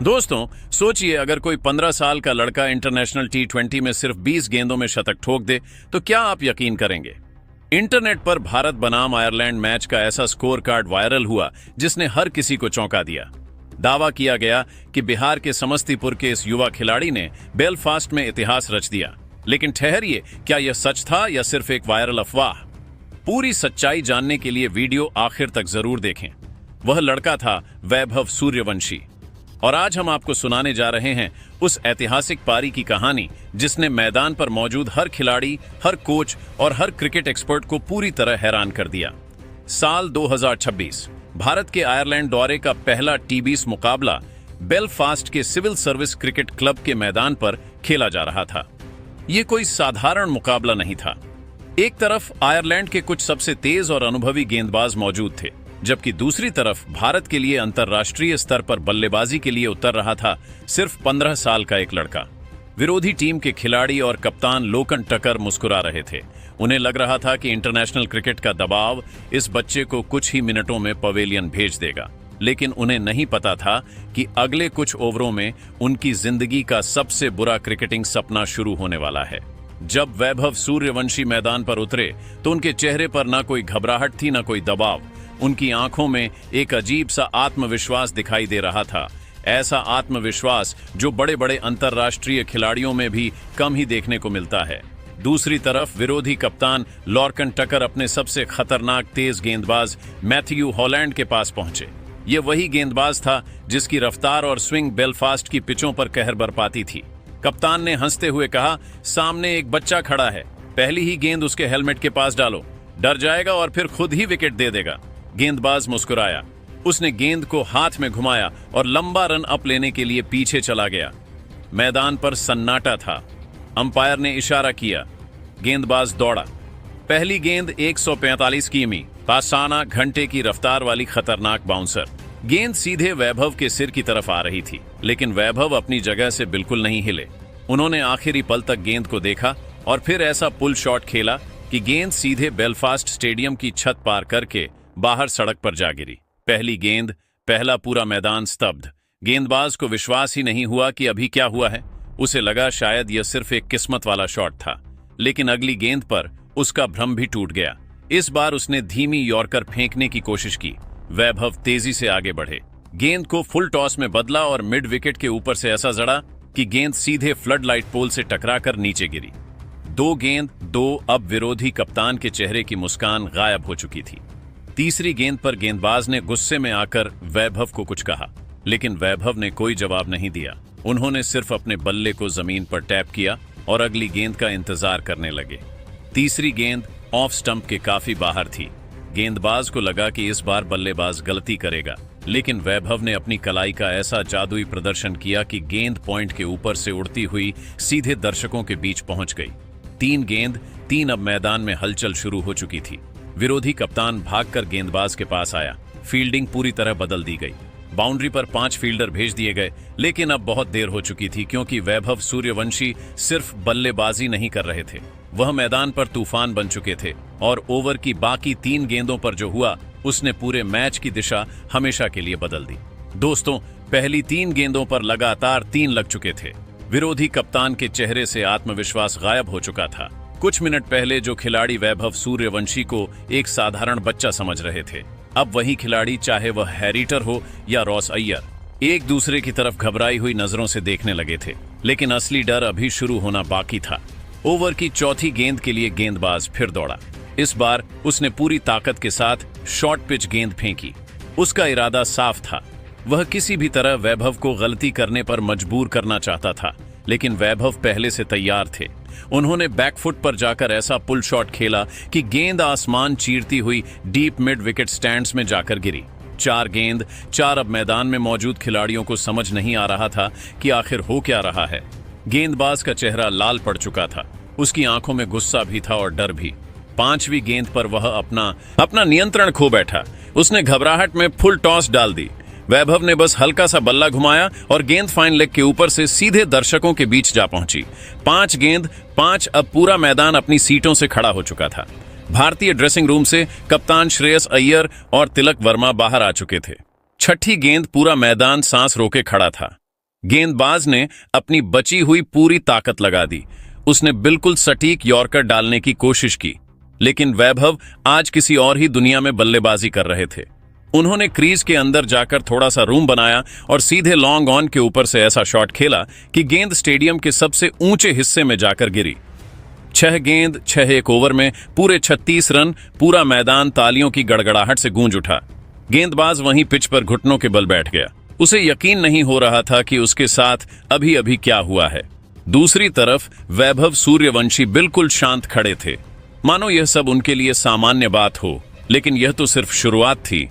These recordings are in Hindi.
दोस्तों, सोचिए अगर कोई 15 साल का लड़का इंटरनेशनल T20 में सिर्फ 20 गेंदों में शतक ठोक दे तो क्या आप यकीन करेंगे? इंटरनेट पर भारत बनाम आयरलैंड मैच का ऐसा स्कोर कार्ड वायरल हुआ जिसने हर किसी को चौंका दिया। दावा किया गया कि बिहार के समस्तीपुर के इस युवा खिलाड़ी ने बेलफास्ट में इतिहास रच दिया। लेकिन ठहरिए, क्या यह सच था या सिर्फ एक वायरल अफवाह? पूरी सच्चाई जानने के लिए वीडियो आखिर तक जरूर देखें। वह लड़का था वैभव सूर्यवंशी, और आज हम आपको सुनाने जा रहे हैं उस ऐतिहासिक पारी की कहानी जिसने मैदान पर मौजूद हर खिलाड़ी, हर कोच और हर क्रिकेट एक्सपर्ट को पूरी तरह हैरान कर दिया। साल 2026 भारत के आयरलैंड दौरे का पहला T20 मुकाबला बेलफास्ट के सिविल सर्विस क्रिकेट क्लब के मैदान पर खेला जा रहा था। ये कोई साधारण मुकाबला नहीं था। एक तरफ आयरलैंड के कुछ सबसे तेज और अनुभवी गेंदबाज मौजूद थे, जबकि दूसरी तरफ भारत के लिए अंतर्राष्ट्रीय स्तर पर बल्लेबाजी के लिए उतर रहा था सिर्फ 15 साल का एक लड़का। विरोधी टीम के खिलाड़ी और कप्तान लोकन टकर मुस्कुरा रहे थे। उन्हें लग रहा था कि इंटरनेशनल क्रिकेट का दबाव इस बच्चे को कुछ ही मिनटों में पवेलियन भेज देगा। लेकिन उन्हें नहीं पता था कि अगले कुछ ओवरों में उनकी जिंदगी का सबसे बुरा क्रिकेटिंग सपना शुरू होने वाला है। जब वैभव सूर्यवंशी मैदान पर उतरे तो उनके चेहरे पर न कोई घबराहट थी, न कोई दबाव। उनकी आंखों में एक अजीब सा आत्मविश्वास दिखाई दे रहा था, ऐसा आत्मविश्वास जो बड़े बड़े अंतर्राष्ट्रीय खिलाड़ियों में भी कम ही देखने को मिलता है। दूसरी तरफ विरोधी कप्तान लॉर्कन टकर अपने सबसे खतरनाक तेज गेंदबाज मैथ्यू हॉलैंड के पास पहुंचे। ये वही गेंदबाज था जिसकी रफ्तार और स्विंग बेलफास्ट की पिचों पर कहर बरपाती थी। कप्तान ने हंसते हुए कहा, सामने एक बच्चा खड़ा है, पहली ही गेंद उसके हेलमेट के पास डालो, डर जाएगा और फिर खुद ही विकेट दे देगा। गेंदबाज मुस्कुराया। उसने गेंद को हाथ में घुमाया और लंबा रन अप लेने के लिए पीछे चला गया। मैदान पर सन्नाटा था। अंपायर ने इशारा किया। गेंदबाज दौड़ा। पहली गेंद 145 किमी, पासाना घंटे की रफ्तार वाली खतरनाक बाउंसर। गेंद सीधे वैभव के सिर की तरफ आ रही थी, लेकिन वैभव अपनी जगह से बिल्कुल नहीं हिले। उन्होंने आखिरी पल तक गेंद को देखा और फिर ऐसा पुल शॉट खेला कि गेंद सीधे बेलफास्ट स्टेडियम की छत पार करके बाहर सड़क पर जा गिरी। पहली गेंद, पहला पूरा मैदान स्तब्ध। गेंदबाज को विश्वास ही नहीं हुआ कि अभी क्या हुआ है। उसे लगा शायद यह सिर्फ एक किस्मत वाला शॉट था, लेकिन अगली गेंद पर उसका भ्रम भी टूट गया। इस बार उसने धीमी यॉर्कर फेंकने की कोशिश की। वैभव तेजी से आगे बढ़े, गेंद को फुल टॉस में बदला और मिड विकेट के ऊपर से ऐसा जड़ा कि गेंद सीधे फ्लड लाइट पोल से टकराकर नीचे गिरी। 2 गेंद 2। अब विरोधी कप्तान के चेहरे की मुस्कान गायब हो चुकी थी। तीसरी गेंद पर गेंदबाज ने गुस्से में आकर वैभव को कुछ कहा, लेकिन वैभव ने कोई जवाब नहीं दिया। उन्होंने सिर्फ अपने बल्ले को जमीन पर टैप किया और अगली गेंद का इंतजार करने लगे। तीसरी गेंद ऑफ स्टंप के काफी बाहर थी। गेंदबाज को लगा कि इस बार बल्लेबाज गलती करेगा, लेकिन वैभव ने अपनी कलाई का ऐसा जादुई प्रदर्शन किया कि गेंद पॉइंट के ऊपर से उड़ती हुई सीधे दर्शकों के बीच पहुंच गई। 3 गेंद 3। अब मैदान में हलचल शुरू हो चुकी थी। विरोधी कप्तान भागकर गेंदबाज के पास आया। फील्डिंग पूरी तरह बदल दी गई। बाउंड्री पर 5 फील्डर भेज दिए गए, लेकिन अब बहुत देर हो चुकी थी, क्योंकि वैभव सूर्यवंशी सिर्फ बल्लेबाजी नहीं कर रहे थे, वह मैदान पर तूफान बन चुके थे। और ओवर की बाकी 3 गेंदों पर जो हुआ उसने पूरे मैच की दिशा हमेशा के लिए बदल दी। दोस्तों, पहली 3 गेंदों पर लगातार 3 लग चुके थे। विरोधी कप्तान के चेहरे से आत्मविश्वास गायब हो चुका था। कुछ मिनट पहले जो खिलाड़ी वैभव सूर्यवंशी को एक साधारण बच्चा समझ रहे थे, अब वही खिलाड़ी, चाहे वह हैरिटर हो या रॉस अय्यर, एक दूसरे की तरफ घबराई हुई नजरों से देखने लगे थे। लेकिन असली डर अभी शुरू होना बाकी था। ओवर की चौथी गेंद के लिए गेंदबाज फिर दौड़ा। इस बार उसने पूरी ताकत के साथ शॉर्ट पिच गेंद फेंकी। उसका इरादा साफ था, वह किसी भी तरह वैभव को गलती करने पर मजबूर करना चाहता था। लेकिन वैभव पहले से तैयार थे। उन्होंने बैकफुट पर जाकर ऐसा पुल शॉट खेला कि गेंद आसमान चीरती हुई डीप मिड विकेट स्टैंड्स में जाकर गिरी। 4 गेंद 4। अब मैदान में मौजूद खिलाड़ियों को समझ नहीं आ रहा था कि आखिर हो क्या रहा है। गेंदबाज का चेहरा लाल पड़ चुका था, उसकी आंखों में गुस्सा भी था और डर भी। 5वीं गेंद पर वह अपना नियंत्रण खो बैठा। उसने घबराहट में फुल टॉस डाल दी। वैभव ने बस हल्का सा बल्ला घुमाया और गेंद फाइन लेग के ऊपर से सीधे दर्शकों के बीच जा पहुंची। 5 गेंद 5। अब पूरा मैदान अपनी सीटों से खड़ा हो चुका था। भारतीय ड्रेसिंग रूम से कप्तान श्रेयस अय्यर और तिलक वर्मा बाहर आ चुके थे। छठी गेंद पूरा मैदान सांस रोके खड़ा था। गेंदबाज ने अपनी बची हुई पूरी ताकत लगा दी। उसने बिल्कुल सटीक यॉर्कर डालने की कोशिश की, लेकिन वैभव आज किसी और ही दुनिया में बल्लेबाजी कर रहे थे। उन्होंने क्रीज के अंदर जाकर थोड़ा सा रूम बनाया और सीधे लॉन्ग ऑन के ऊपर से ऐसा शॉट खेला कि गेंद स्टेडियम के सबसे ऊंचे हिस्से में जाकर गिरी। 6 गेंद 6 एक ओवर में पूरे 36 रन। पूरा मैदान तालियों की गड़गड़ाहट से गूंज उठा। गेंदबाज वहीं पिच पर घुटनों के बल बैठ गया। उसे यकीन नहीं हो रहा था कि उसके साथ अभी अभी क्या हुआ है। दूसरी तरफ वैभव सूर्यवंशी बिल्कुल शांत खड़े थे, मानो यह सब उनके लिए सामान्य बात हो। लेकिन यह तो सिर्फ शुरुआत थी।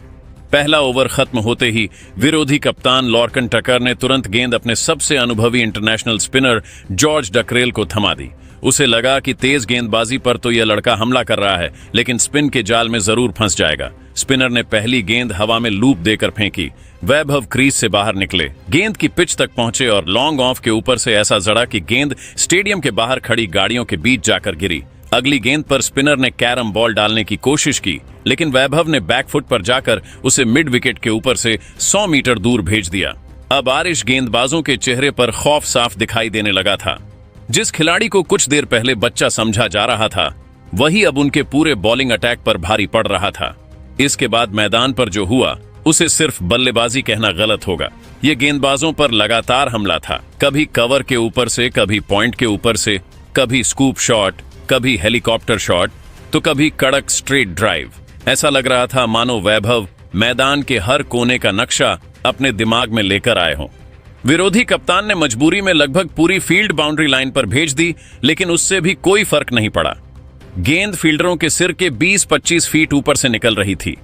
पहला ओवर खत्म होते ही विरोधी कप्तान लॉर्कन टकर ने तुरंत गेंद अपने सबसे अनुभवी इंटरनेशनल स्पिनर जॉर्ज डकरेल को थमा दी। उसे लगा कि तेज गेंदबाजी पर तो यह लड़का हमला कर रहा है, लेकिन स्पिन के जाल में जरूर फंस जाएगा। स्पिनर ने पहली गेंद हवा में लूप देकर फेंकी। वैभव क्रीज से बाहर निकले, गेंद की पिच तक पहुंचे और लॉन्ग ऑफ के ऊपर से ऐसा जड़ा कि गेंद स्टेडियम के बाहर खड़ी गाड़ियों के बीच जाकर गिरी। अगली गेंद पर स्पिनर ने कैरम बॉल डालने की कोशिश की, लेकिन वैभव ने बैकफुट पर जाकर उसे मिड विकेट के ऊपर से 100 मीटर दूर भेज दिया। अब आरिश गेंदबाजों के चेहरे पर खौफ साफ दिखाई देने लगा था। जिस खिलाड़ी को कुछ देर पहले बच्चा समझा जा रहा था, वही अब उनके पूरे बॉलिंग अटैक पर भारी पड़ रहा था। इसके बाद मैदान पर जो हुआ उसे सिर्फ बल्लेबाजी कहना गलत होगा। ये गेंदबाजों पर लगातार हमला था, कभी कवर के ऊपर से, कभी पॉइंट के ऊपर से, कभी स्कूप शॉट, कभी हेलीकॉप्टर शॉट, तो कभी कड़क स्ट्रेट ड्राइव। ऐसा लग रहा था मानो वैभव मैदान के हर कोने का नक्शा अपने दिमाग में लेकर आए हों। विरोधी कप्तान ने मजबूरी में लगभग पूरी फील्ड बाउंड्री लाइन पर भेज दी, लेकिन उससे भी कोई फर्क नहीं पड़ा। गेंद फील्डरों के सिर के 20-25 फीट ऊपर से निकल रही थी।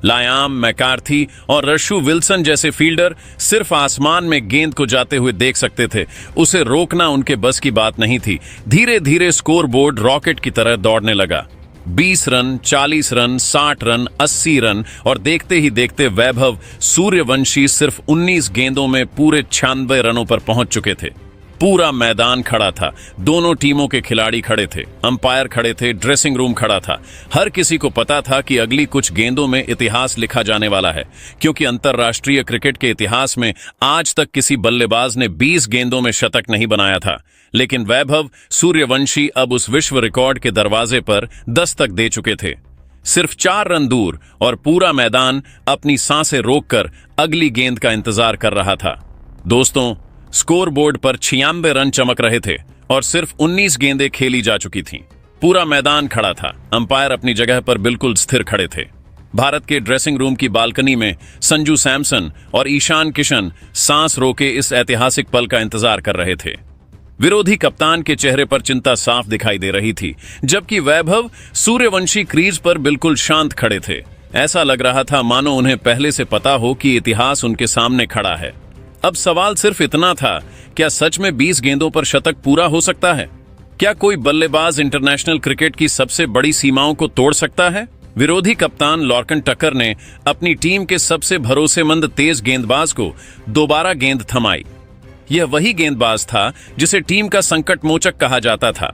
लायाम, मैकार्थी और रशु विल्सन जैसे फील्डर सिर्फ आसमान में गेंद को जाते हुए देख सकते थे। उसे रोकना उनके बस की बात नहीं थी। धीरे धीरे स्कोर बोर्ड रॉकेट की तरह दौड़ने लगा। 20 रन, 40 रन, 60 रन, 80 रन और देखते ही देखते वैभव सूर्यवंशी सिर्फ 19 गेंदों में पूरे 96 रनों पर पहुंच चुके थे। पूरा मैदान खड़ा था, दोनों टीमों के खिलाड़ी खड़े थे, अंपायर खड़े थे, ड्रेसिंग रूम खड़ा था। हर किसी को पता था कि अगली कुछ गेंदों में इतिहास लिखा जाने वाला है, क्योंकि अंतर्राष्ट्रीय क्रिकेट के इतिहास में आज तक किसी बल्लेबाज ने 20 गेंदों में शतक नहीं बनाया था। लेकिन वैभव सूर्यवंशी अब उस विश्व रिकॉर्ड के दरवाजे पर दस्तक दे चुके थे, सिर्फ 4 रन दूर, और पूरा मैदान अपनी सांसें रोककर अगली गेंद का इंतजार कर रहा था। दोस्तों, स्कोर बोर्ड पर 96 रन चमक रहे थे और सिर्फ 19 गेंदें खेली जा चुकी थीं। पूरा मैदान खड़ा था, अंपायर अपनी जगह पर बिल्कुल स्थिर खड़े थे। भारत के ड्रेसिंग रूम की बालकनी में संजू सैमसन और ईशान किशन सांस रोके इस ऐतिहासिक पल का इंतजार कर रहे थे। विरोधी कप्तान के चेहरे पर चिंता साफ दिखाई दे रही थी, जबकि वैभव सूर्यवंशी क्रीज पर बिल्कुल शांत खड़े थे। ऐसा लग रहा था मानो उन्हें पहले से पता हो कि इतिहास उनके सामने खड़ा है। अब सवाल सिर्फ इतना था, क्या सच में 20 गेंदों पर शतक पूरा हो सकता है? क्या कोई बल्लेबाज इंटरनेशनल क्रिकेट की सबसे बड़ी सीमाओं को तोड़ सकता है? विरोधी कप्तान लॉर्कन टकर ने अपनी टीम के सबसे भरोसेमंद तेज गेंदबाज को दोबारा गेंद थमाई। यह वही गेंदबाज था जिसे टीम का संकट मोचक कहा जाता था।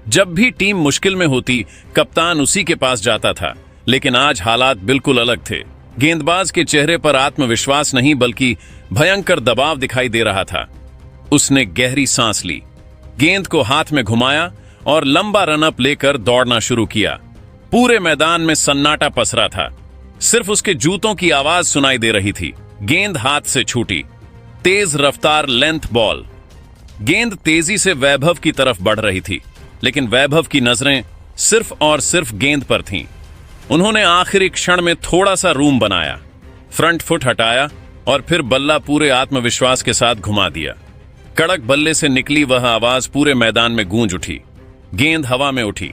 जब भी टीम मुश्किल में होती, कप्तान उसी के पास जाता था। लेकिन आज हालात बिल्कुल अलग थे। गेंदबाज के चेहरे पर आत्मविश्वास नहीं बल्कि भयंकर दबाव दिखाई दे रहा था। उसने गहरी सांस ली, गेंद को हाथ में घुमाया और लंबा रनअप लेकर दौड़ना शुरू किया। पूरे मैदान में सन्नाटा पसरा था, सिर्फ उसके जूतों की आवाज सुनाई दे रही थी। गेंद हाथ से छूटी, तेज रफ्तार लेंथ बॉल। गेंद तेजी से वैभव की तरफ बढ़ रही थी, लेकिन वैभव की नजरें सिर्फ और सिर्फ गेंद पर थीं। उन्होंने आखिरी क्षण में थोड़ा सा रूम बनाया, फ्रंट फुट हटाया और फिर बल्ला पूरे आत्मविश्वास के साथ घुमा दिया। कड़क बल्ले से निकली वह आवाज पूरे मैदान में गूंज उठी। गेंद हवा में उठी,